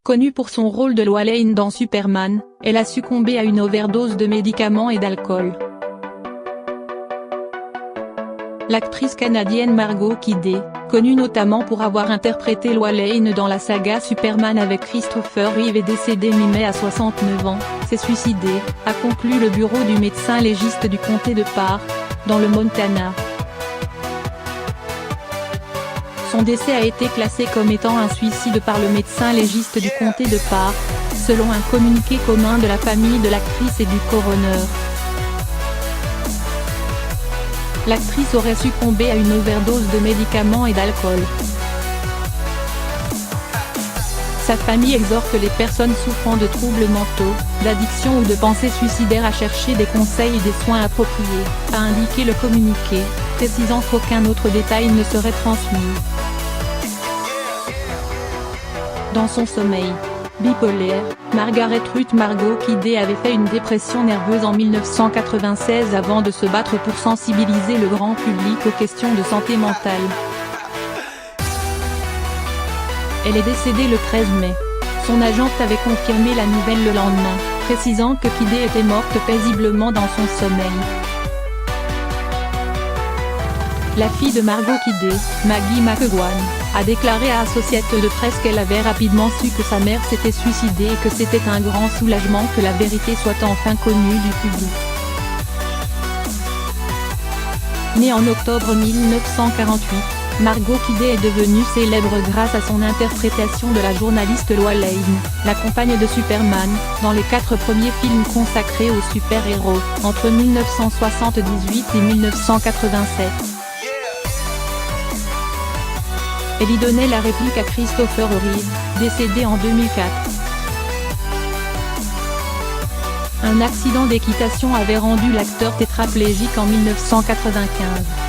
Connue pour son rôle de Lois Lane dans Superman, elle a succombé à une overdose de médicaments et d'alcool. L'actrice canadienne Margot Kidder, connue notamment pour avoir interprété Lois Lane dans la saga Superman avec Christopher Reeve, est décédée mi-mai à 69 ans, s'est suicidée, a conclu le bureau du médecin légiste du comté de Park, dans le Montana. Son décès a été classé comme étant un suicide par le médecin légiste du comté de Park, selon un communiqué commun de la famille de l'actrice et du coroner. L'actrice aurait succombé à une overdose de médicaments et d'alcool. Sa famille exhorte les personnes souffrant de troubles mentaux, d'addiction ou de pensées suicidaires à chercher des conseils et des soins appropriés, a indiqué le communiqué, précisant qu'aucun autre détail ne serait transmis. Dans son sommeil bipolaire, Margaret Ruth Margot Kidder avait fait une dépression nerveuse en 1996 avant de se battre pour sensibiliser le grand public aux questions de santé mentale. Elle est décédée le 13 mai. Son agente avait confirmé la nouvelle le lendemain, précisant que Kidder était morte paisiblement dans son sommeil. La fille de Margot Kidder, Maggie McEwan, a déclaré à Associated Press qu'elle avait rapidement su que sa mère s'était suicidée et que c'était un grand soulagement que la vérité soit enfin connue du public. Née en octobre 1948, Margot Kidder est devenue célèbre grâce à son interprétation de la journaliste Lois Lane, la compagne de Superman, dans les 4 premiers films consacrés aux super-héros, entre 1978 et 1987. Elle y donnait la réplique à Christopher Reeve, décédé en 2004. Un accident d'équitation avait rendu l'acteur tétraplégique en 1995.